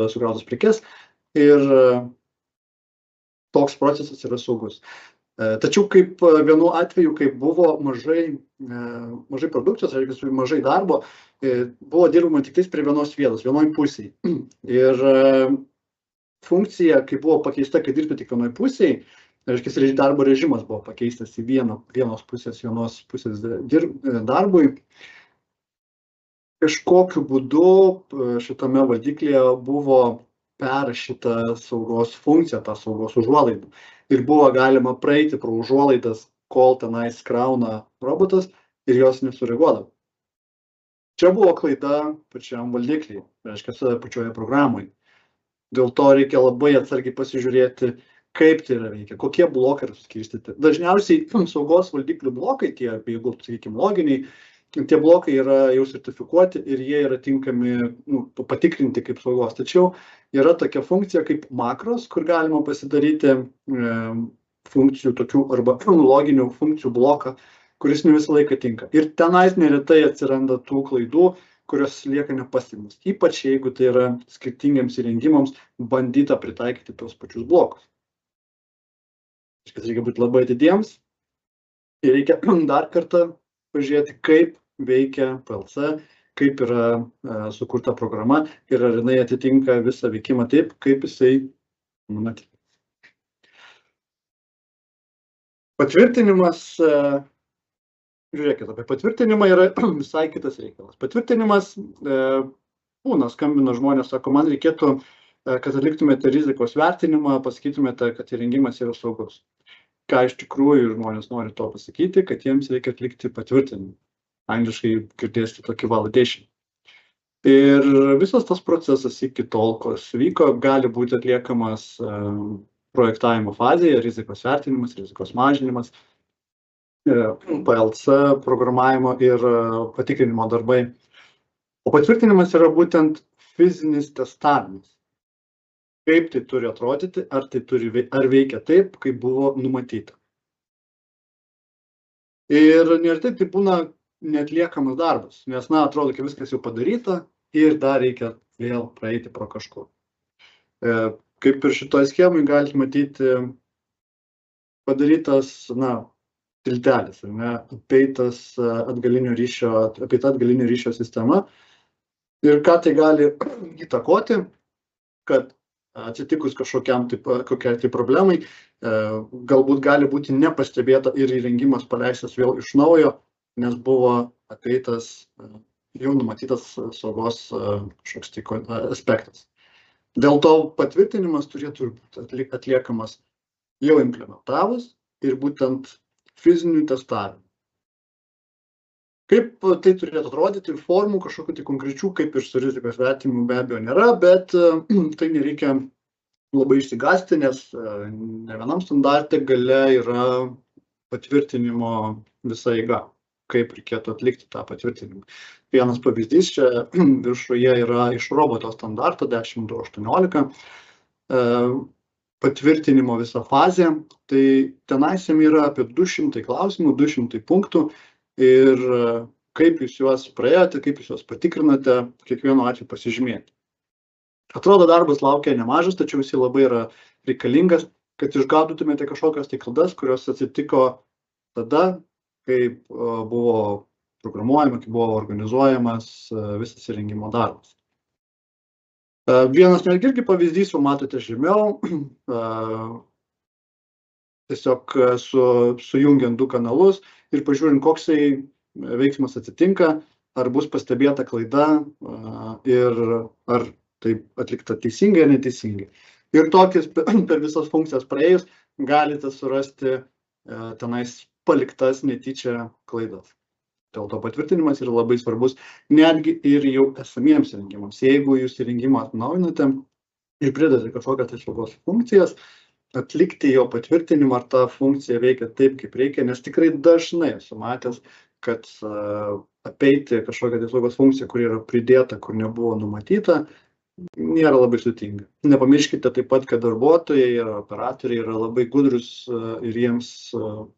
prekes ir toks procesas yra saugus. Tačiau kaip vienu atveju, kai buvo mažai produkcijos, mažai darbo, buvo dirbama tik prie vienos vietos, vienoj pusėje. Ir funkcija, kai buvo pakeista, kad dirbti tik vienoj pusėje, reiškia, darbo režimas buvo pakeistas į vienos pusės darbui. Kažkokiu būdu šitame valdiklyje buvo perrašyta saugos funkcija, ta saugos užuolaida. Ir buvo galima praeiti pro užuolaidas, kol tenais krauna robotas ir jos nesureaguodavo. Čia buvo klaida pačiam valdiklyje, reiškia, pačioje programoje. Dėl to reikia labai atsargiai pasižiūrėti, kaip tai yra veikia, kokie blokai yra suskirstyti. Dažniausiai saugos valdiklių blokai, tie, jeigu, sakykime, loginiai, tie blokai yra jau sertifikuoti ir jie yra tinkami patikrinti kaip saugos. Tačiau yra tokia funkcija kaip makros, kur galima pasidaryti funkcijų tokių arba loginių funkcijų bloką, kuris ne visą laiką tinka. Ir tenais neretai atsiranda tų klaidų, kurios lieka nepastebimas. Ypač jeigu tai yra skirtingiams įrengimams bandyta pritaikyti tos pačius blokus. Reikia būti labai atidiems ir reikia dar kartą pažiūrėti, kaip veikia PLC, kaip yra sukurta programa ir ar jinai atitinka visą veikimą taip, kaip jisai numatytas. Patvirtinimas, žiūrėkit, apie patvirtinimą yra visai kitas reikalas. Patvirtinimas, būna, skambina žmonės, sako, man reikėtų, kad atliktumėte rizikos vertinimą, pasakytumėte, kad įrengimas yra saugus. Ką iš tikrųjų žmonės nori to pasakyti, kad jiems reikia atlikti patvirtinimą. Angliškai girdėsite tokį validation. Ir visas tas procesas iki tol, kas vyko, gali būti atliekamas projektavimo fazėje, rizikos vertinimas, rizikos mažinimas, PLC programavimo ir patikrinimo darbai. O patvirtinimas yra būtent fizinis testavimas. Kaip tai turi atrodyti, ar veikia taip, kaip buvo numatyta. Ir neretai tai būna neatliekamas darbas, nes, atrodo, kad viskas jau padaryta ir dar reikia vėl praeiti pro kažkur. Kaip ir šitoj schemai galite matyti padarytas, tiltelis, apeita atgalinio ryšio sistema. Ir ką tai gali įtakoti, kad atsitikus kokiai tai problemai, galbūt gali būti nepastebėta ir įrengimas paleistas vėl iš naujo, nes buvo apeitas jau numatytas saugos kažkoks aspektas. Dėl to patvirtinimas turėtų būti atliekamas jau implementavus ir būtent fizinių testavimų. Kaip tai turėtų atrodyti, formų kažkokių tai konkrečių, kaip ir su rizikos vertinimu be abejo nėra, bet tai nereikia labai išsigąsti, nes ne vienam standarte gale yra patvirtinimo visa eiga, kaip reikėtų atlikti tą patvirtinimą. Vienas pavyzdys čia viršuje yra iš roboto standarto 10.2.18 patvirtinimo visa fazė. Tai tenais yra apie 200 klausimų, 200 punktų ir kaip jūs juos praėjote, kaip jūs juos patikrinote, kiekvienu atveju pasižymėti. Atrodo, darbas laukia nemažas, tačiau jis labai yra reikalingas, kad išgaudytumėte kažkokias tai klaidas, kurios atsitiko tada, kaip buvo programuojama, kaip buvo organizuojamas visas įrengimo darbas. Vienas netgi irgi pavyzdys, jau matote žemiau, tiesiog sujungiant du kanalus ir pažiūrint, koksai veiksmas atsitinka, ar bus pastebėta klaida ir ar tai atlikta teisingai ar neteisingai. Ir tokias per visas funkcijas praėjus galite surasti tenais paliktas netyčia klaidas. Dėl to patvirtinimas yra labai svarbus netgi ir jau esamiems įrengimams. Jeigu jūs įrengimą atnaujinate ir pridedate kažkokias saugos funkcijas, atlikti jo patvirtinimą, ar ta funkcija veikia taip, kaip reikia, nes tikrai dažnai esu matęs, kad apeiti kažkokią saugos funkciją, kuri yra pridėta, kur nebuvo numatyta, nėra labai sudėtinga. Nepamirškite taip pat, kad darbuotojai ir operatoriai yra labai gudrus ir jiems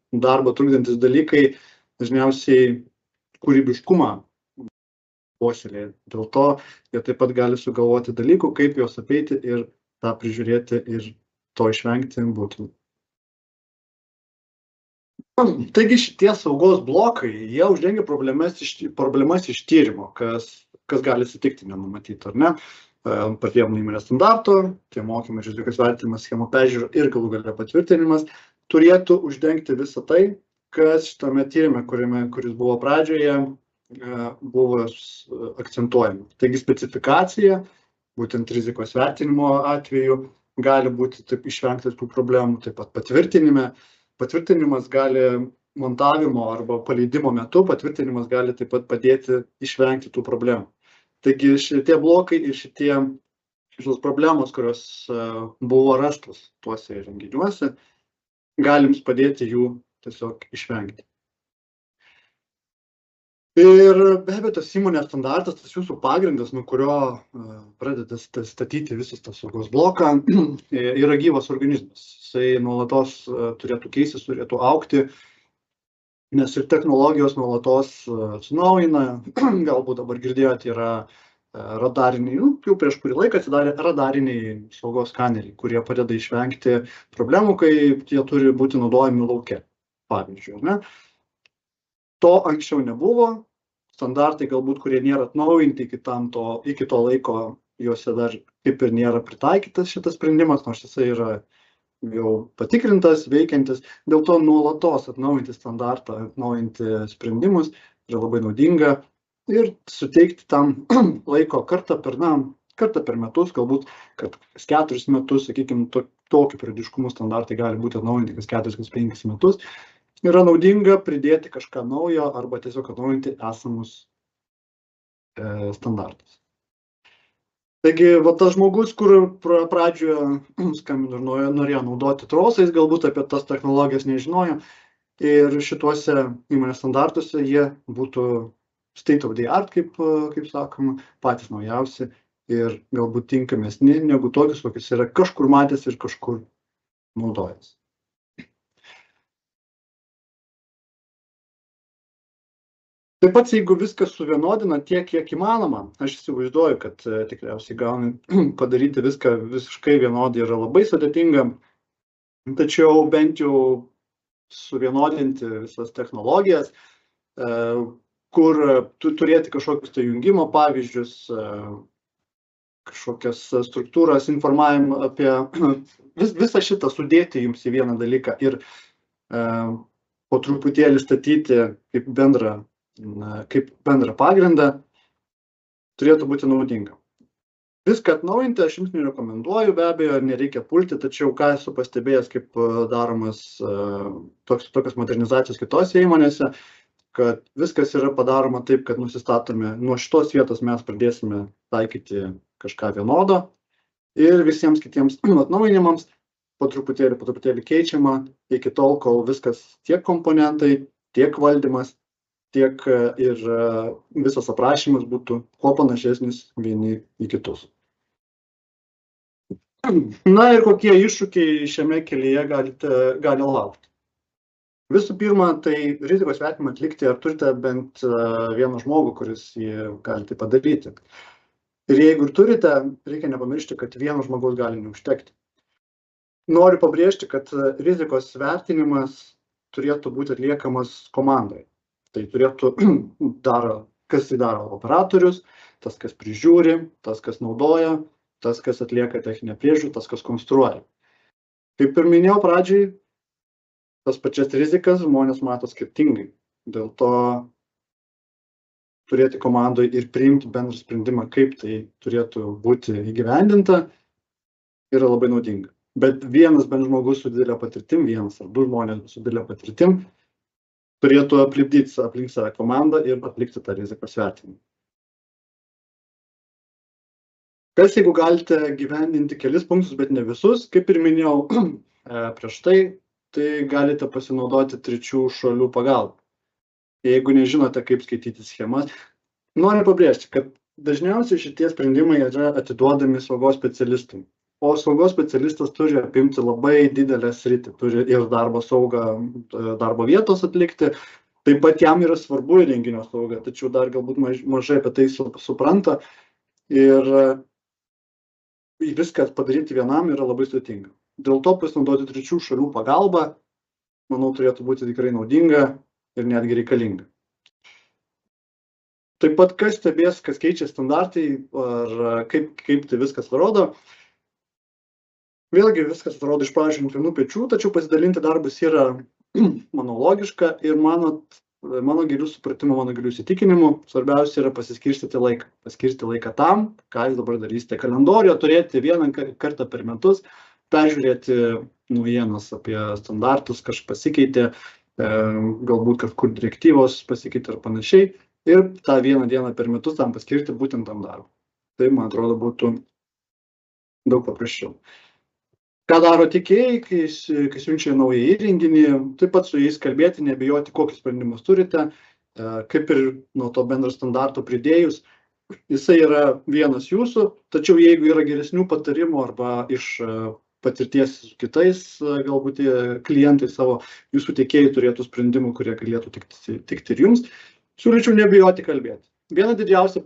darbą trukdantis dalykai dažniausiai kūrybiškumą puoselėja. Dėl to jie taip pat gali sugalvoti dalykų, kaip juos apeiti ir tą prižiūrėti ir to išvengti būtent. Taigi šitie saugos blokai, jie uždengia problemas iš tyrimo, kas gali atsitikti nenumatyti, ar ne? Pradėjom nuo įmonės standarto, tie mokymai, rizikos vertinimas, schemų peržiūra ir galų gale patvirtinimas. turėtų uždengti visą tai, kas šitame tyrime, kuris buvo pradžioje, buvo akcentuojama. Taigi specifikacija, būtent rizikos vertinimo atveju, gali būti taip išvengti tų problemų, taip pat patvirtinimas gali montavimo arba paleidimo metu, patvirtinimas gali taip pat padėti išvengti tų problemų. Taigi šitie blokai ir šitos problemos, kurios buvo rastos tuose įrenginiuose, galim padėti jų tiesiog išvengti. Ir be abejo, tas įmonės standartas, tas jūsų pagrindas, nuo kurio pradeda statyti visas tas saugos bloką, yra gyvas organizmas. Jisai nuolatos turėtų keistis, turėtų augti, nes ir technologijos nuolatos atsinaujina. Galbūt dabar girdėjote, yra radariniai, jau prieš kurį laiką atsidarė radariniai saugos skaneriai, kurie padeda išvengti problemų, kai jie turi būti naudojami lauke, pavyzdžiui, ne? To anksčiau nebuvo, standartai galbūt, kurie nėra atnaujinti iki to laiko, juose dar kaip ir nėra pritaikytas šitas sprendimas, nors jisai yra jau patikrintas, veikiantis, dėl to nuolatos atnaujinti standartą, atnaujinti sprendimus yra labai naudinga ir suteikti tam laiko kartą per metus, galbūt kad kas 4 metus, sakykime, tokiu periodiškumu standartai gali būti atnaujinti kas 4-5 metus. Yra naudinga pridėti kažką naujo arba tiesiog atnaujinti esamus standartus. Taigi, tas žmogus, kur pradžioje skambino ir norėjo naudoti trosais, galbūt apie tas technologijas nežinojo, ir šituose įmonės standartuose jie būtų state of the art, kaip sakoma, patys naujausi ir galbūt tinkamesni negu tokius, kokius yra kažkur matęs ir kažkur naudojęs. Taip pat, jeigu viskas suvienodina tiek, kiek įmanoma, aš įsivaizduoju, kad tikriausiai padaryti viską visiškai vienodai yra labai sudėtinga, tačiau bent jau suvienodinti visas technologijas, kur turėti kažkokius tai jungimo pavyzdžius, kažkokias struktūras, informavimą apie visą šitą sudėti jums į vieną dalyką ir po truputėlį statyti kaip bendrą pagrindą, turėtų būti naudinga. Viską atnaujinti aš jums nerekomenduoju, be abejo, nereikia pulti, tačiau ką esu pastebėjęs, kaip daromas tokios modernizacijos kitose įmonėse, kad viskas yra padaroma taip, kad nusistatome, nuo šitos vietos mes pradėsime taikyti kažką vienodo ir visiems kitiems atnaujinimams po truputėlį keičiama iki tol, kol viskas tiek komponentai, tiek valdymas, tiek ir visas aprašymas būtų kuo panašesnis vieni į kitus. Na ir kokie iššūkiai šiame kelyje gali laukti. Visų pirma, tai rizikos vertinimą atlikti, ar turite bent vieną žmogų, kuris jį gali tai padaryti. Ir jeigu ir turite, reikia nepamiršti, kad vieno žmogaus gali neužtekti. Noriu pabrėžti, kad rizikos vertinimas turėtų būti atliekamas komandoje. Tai turėtų kas tai daro operatorius, tas, kas prižiūri, tas, kas naudoja, tas, kas atlieka techninę priežiūrą, tas, kas konstruoja. Kaip ir minėjau pradžiai, tas pačias rizikas žmonės mato skirtingai. Dėl to turėti komandoje ir priimti bendrą sprendimą, kaip tai turėtų būti įgyvendinta, yra labai naudinga. Bet vienas bent žmogus su didelė patirtim, vienas ar 2 žmonės su didelė patirtim, turėtų aplipdyti aplink save komandą ir atlikti tą rizikos vertinimą. Kas, jeigu galite gyvendinti kelis punktus, bet ne visus, kaip ir minėjau prieš tai galite pasinaudoti trečių šalių pagalbą. Jeigu nežinote, kaip skaityti schemas, noriu pabrėžti, kad dažniausiai šitie sprendimai yra atiduodami saugos specialistui. O saugos specialistas turi apimti labai didelę sritį, turi ir darbo saugą, darbo vietos atlikti, taip pat jam yra svarbu įrenginio sauga, tačiau dar galbūt mažai apie tai supranta ir viską padaryti vienam yra labai sudėtinga. Dėl to pasinaudoti trečių šalių pagalbą, manau, turėtų būti tikrai naudinga ir netgi reikalinga. Taip pat kas stebės, kas keičia standartai ar kaip tai viskas rodo. Vėlgi viskas atrodo iš pradžių ant vienų pečių, tačiau pasidalinti darbus yra, manau, logiška ir mano gilių supratimų, mano gilių įsitikinimų, svarbiausia yra pasiskirstyti laiką. Paskirsti laiką tam, ką jūs dabar darysite kalendoriuje, turėti vieną kartą per metus, peržiūrėti naujienas apie standartus, kažkas pasikeitė, galbūt kažkur direktyvos pasikeitė ir panašiai, ir tą vieną dieną per metus tam paskirti būtent tam darbui. Tai, man atrodo, būtų daug paprasčiau. Ką daro tiekėjai, kai siunčia naują įrenginį, taip pat su jais kalbėti, nebijoti, kokius sprendimus turite, kaip ir nuo to bendro standarto pridėjus, jisai yra vienas jūsų, tačiau jeigu yra geresnių patarimų arba iš patirties su kitais, galbūt klientai savo, jūsų tiekėjai turėtų sprendimų, kurie galėtų tikti ir jums, siūlyčiau nebijoti kalbėti. Viena didžiausių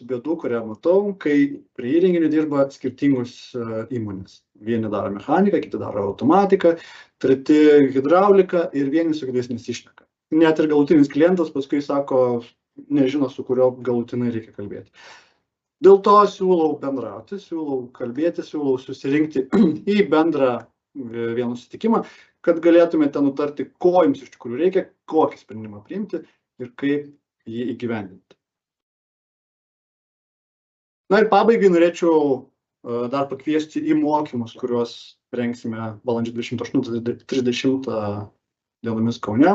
bėdų, kurią matau, kai prie įrenginių dirba skirtingus įmonės. Vieni daro mechaniką, kiti daro automatiką, treti hidrauliką ir vieni su kitais nesišneka. Net ir galutinis klientas paskui sako, nežino, su kurio galutinai reikia kalbėti. Dėl to siūlau bendrauti, siūlau kalbėti, siūlau susirinkti į bendrą vieną susitikimą, kad galėtumėte nutarti, ko jums iš tikrųjų reikia, kokį sprendimą priimti ir kaip jį įgyvendinti. Na ir pabaigai norėčiau dar pakviesti į mokymus, kuriuos rengsime balandžio 28-30 dienomis Kaune.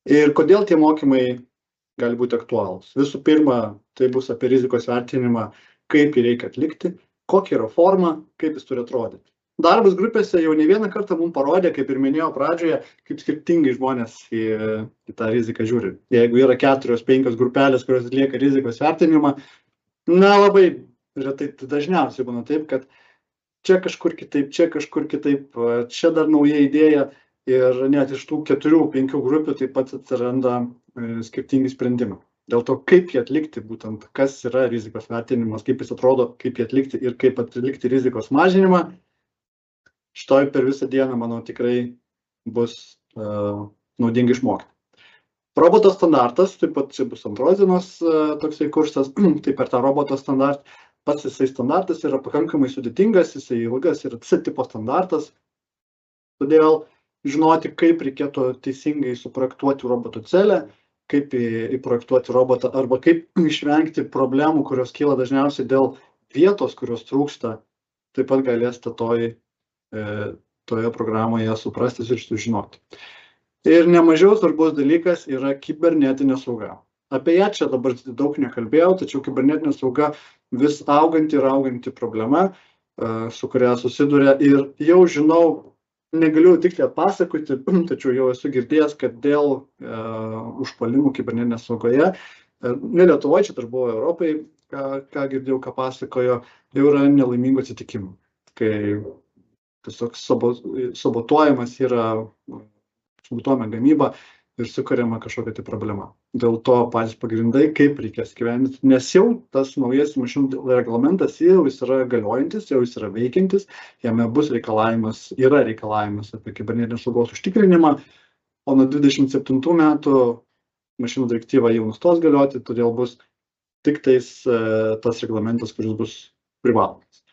Ir kodėl tie mokymai gali būti aktualūs? Visų pirma, tai bus apie rizikos vertinimą, kaip jį reikia atlikti, kokia yra forma, kaip jis turi atrodyti. Darbas grupėse jau ne vieną kartą mums parodė, kaip ir minėjau pradžioje, kaip skirtingai žmonės į tą riziką žiūri. Jeigu yra 4-5 grupelės, kurios atlieka rizikos vertinimą, na, labai retai dažniausiai būna taip, kad čia kažkur kitaip, čia dar nauja idėja ir net iš tų 4-5 grupių taip pat atsiranda skirtingi sprendimai. Dėl to, kaip jį atlikti, būtent kas yra rizikos vertinimas, kaip jis atrodo, kaip jį atlikti ir kaip atlikti rizikos mažinimą, šitoj per visą dieną, manau, tikrai bus naudinga išmokti. Roboto standartas, taip pat čia bus antros dienos toksai kursas, tai per tą roboto standartą, pats jisai standartas yra pakankamai sudėtingas, jisai ilgas ir C tipo standartas, todėl žinoti, kaip reikėtų teisingai suprojektuoti roboto celę, kaip įprojektuoti robotą arba kaip išvengti problemų, kurios kyla dažniausiai dėl vietos, kurios trūksta, taip pat galėsite toje programoje suprasti ir sužinoti. Ir nemažiau svarbus dalykas yra kibernetinė sauga. Apie ją čia dabar daug nekalbėjau, tačiau kibernetinė sauga vis auganti problema, su kuria susiduria ir jau žinau, negaliu tiksliai atpasakoti, tačiau jau esu girdėjęs, kad dėl užpuolimų kibernetinės saugoje, ne Lietuvoje, čia dar buvo Europai, ką girdėjau, ką pasakojo, jau yra nelaimingų atsitikimų, kai tiesiog sabotuojamas yra sabotuojama gamyba ir sukuriama kažkokia tai problema. Dėl to patys pagrindai, kaip reikės gyventi, nes jau tas naujas mašinų reglamentas jau jis yra galiojantis, jau jis yra veikiantis, jame bus reikalavimas apie kibernetinės saugos užtikrinimą, o nuo 27 metų mašinų direktyva jau nustos galioti, todėl bus tik tas reglamentas, kuris bus privalomas.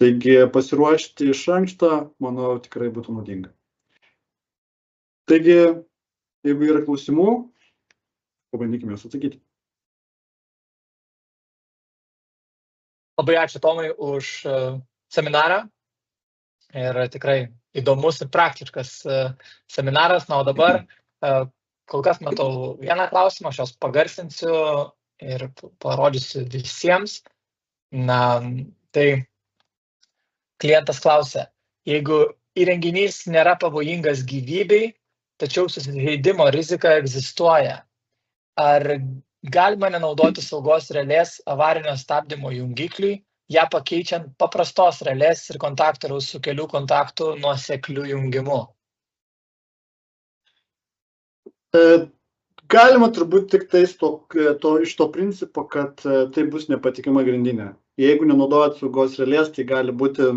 Taigi pasiruošti iš anksto, manau, tikrai būtų naudinga. Taigi, jeigu yra klausimų, pabandykime juos atsakyti. Labai ačiū Tomai už seminarą ir tikrai įdomus ir praktiškas seminaras. Na, o dabar kol kas matau vieną klausimą, aš jos pagarsinsiu ir parodžiusiu visiems. Na, tai klientas klausia, jeigu įrenginys nėra pavojingas gyvybei, tačiau susižeidimo rizika egzistuoja, ar galima nenaudoti saugos relės avarinio stabdymo jungiklį, ją pakeičiant paprastos relės ir kontaktoriaus su kelių kontaktų nuosekliu jungimu? Galima turbūt tik tais iš to principo, kad tai bus nepatikima grandinė. Jeigu nenaudojat saugos relės, tai gali būti,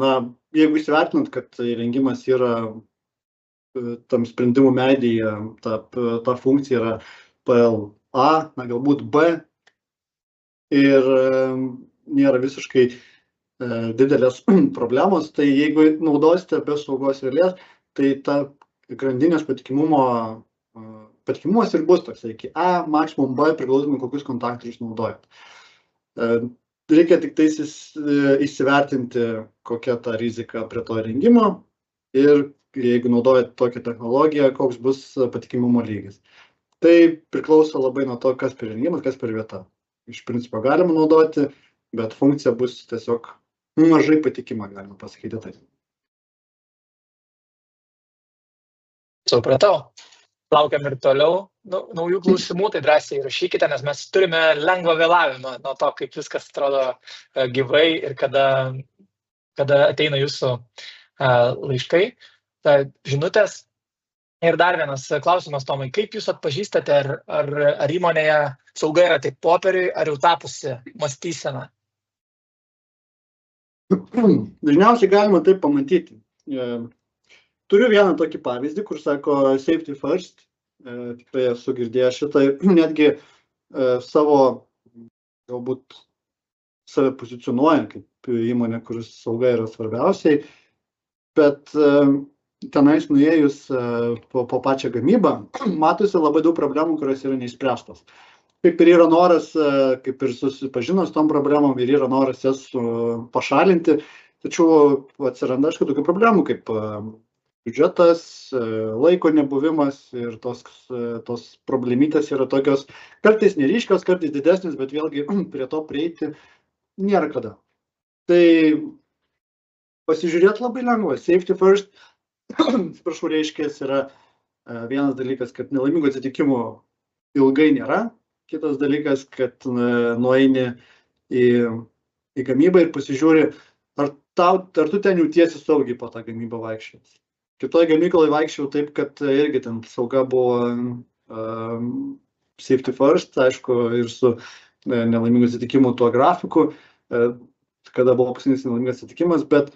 jeigu įsivertinant, kad įrengimas yra tam sprendimų medyje, ta funkcija yra PLA, galbūt B ir nėra visiškai didelės problemos, tai jeigu naudosite be saugos eilės, tai ta grandinės patikimumas ir bus toks iki A, maksimum B, priklausomai kokius kontaktorius naudojat. Reikia tik tais įsivertinti, kokia ta rizika prie to įrengimo ir jeigu naudojat tokią technologiją, koks bus patikimumo lygis. Tai priklauso labai nuo to, kas per įrengimas, kas per vieta. Iš principo galima naudoti, bet funkcija bus tiesiog mažai patikima, galima pasakyti taip. Supratau. Laukiam ir toliau naujų klausimų, tai drąsiai rašykite, nes mes turime lengvą vėlavimą nuo to, kaip viskas atrodo gyvai ir kada ateina jūsų laiškai, žinutės. Ir dar vienas klausimas, Tomai, kaip jūs atpažįstate, ar įmonėje sauga yra tik popieriui, ar jau tapusi mąstysena? Dažniausiai galima taip pamatyti. Turiu vieną tokį pavyzdį, kur sako safety first, tikrai esu girdėjęs šitą, netgi savo, galbūt save pozicionuojant kaip įmonė, kuris sauga yra svarbiausiai, bet tenais nuėjus po pačią gamybą, matosi labai daug problemų, kurios yra neišspręstos. Kaip ir yra noras, kaip ir susipažinus tom problemom, ir yra noras jas pašalinti, tačiau atsiranda, aišku, tokių problemų kaip biudžetas, laiko nebuvimas ir tos problemytės yra tokios kartais neryškios, kartais didesnės, bet vėlgi prie to prieiti nėra kada. Tai pasižiūrėti labai lengva. Safety first, sprašau, reiškės yra vienas dalykas, kad nelaimingų atsitikimų ilgai nėra. Kitas dalykas, kad nueini į gamybą ir pasižiūri, ar tu ten jautiesi saugiai po tą gamybą vaikščioti. Kitoje gamykloje vaikščiau taip, kad irgi ten sauga buvo safety first, aišku, ir su nelaimingų atsitikimų tuo grafiku, kada buvo paskutinis nelaimingas atsitikimas, bet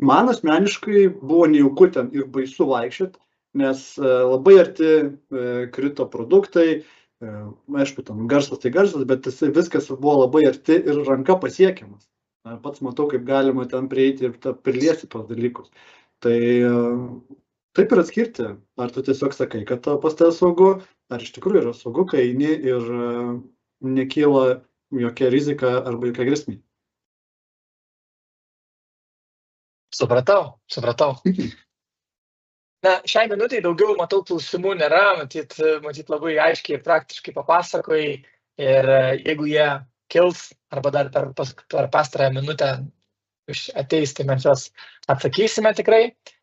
man asmeniškai buvo nejauku ten ir baisu vaikščioti, nes labai arti krito produktai, aišku, ten garsas tai garsas, bet viskas buvo labai arti ir ranka pasiekiamas. Pats matau, kaip galima ten prieiti ir priliesti tos dalykus. Tai taip ir atskirti, ar tu tiesiog sakai, kad pas tave saugu, ar iš tikrųjų yra saugu, kai eini ir nekyla jokia rizika arba jokia grėsmė. Supratau. Na, šiai minutei daugiau, matau, klausimų nėra, matyt labai aiškiai ir praktiškai papasakojai ir jeigu jie kils arba dar per pastarąją minutę ateis, tai mes juos atsakysime tikrai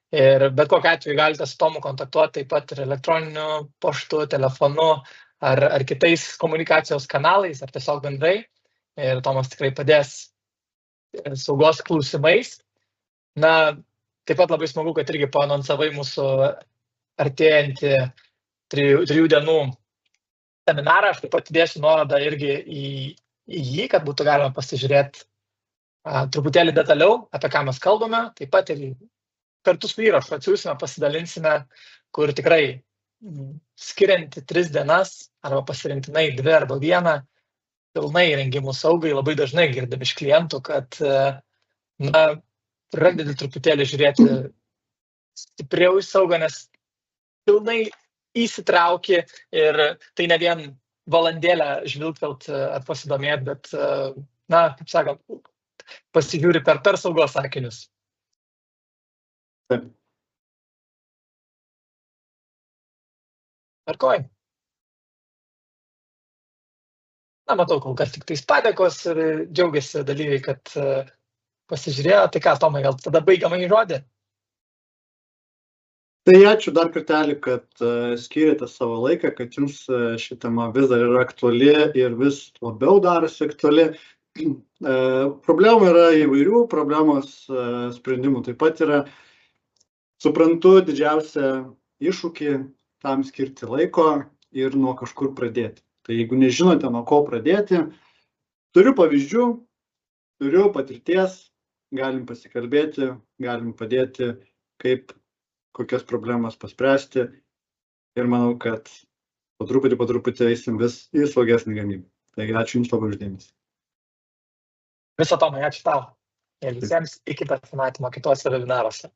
ir bet kokiu atveju galite su Tomu kontaktuoti taip pat ir elektroniniu paštu, telefonu ar kitais komunikacijos kanalais ar tiesiog bendrai ir Tomas tikrai padės saugos klausimais. Na, taip pat labai smagu, kad irgi paanonsavai mūsų artėjantį 3 dienų seminarą. Aš taip pat dėsiu nuorodą irgi į jį, kad būtų galima pasižiūrėti truputėlį detaliau, apie ką mes kalbame. Taip pat ir kartu su įrašu atsiųsime, pasidalinsime, kur tikrai skirianti 3 dienas arba pasirinktinai 2 arba 1 pilnai įrengimų saugai labai dažnai girdim iš klientų, kad pradedi truputėlį žiūrėti stipriau į saugą, nes pilnai įsitrauki ir tai ne vien valandėlę žvilgtelt ar pasidomėti, bet, kaip sakant, pasižiūri per saugos akinius. Taip. Tvarkoj. Na, matau, kol kas tik tais padėkos ir džiaugiasi dalyviai, kad pasižiūrėjo. Tai ką, Tomai, gal tada baigiamąjį žodį? Tai ačiū dar kartelį, kad skyrėte savo laiką, kad jums ši tema vis dar yra aktuali ir vis labiau darosi aktuali. Problemų yra įvairių, problemos sprendimų taip pat yra. Suprantu didžiausią iššūkį tam skirti laiko ir nuo kažkur pradėti. Tai jeigu nežinote, nuo ko pradėti, turiu pavyzdžių, turiu patirties, galim pasikalbėti, galim padėti, kaip kokias problemas paspręsti ir manau, kad po truputį eisim vis į saugesnį gamybą. Taigi ačiū Jums labai už dėmesį. Viso Tomai, ačiū tau. Ir visiems iki pasimatymo kitose webinaruose.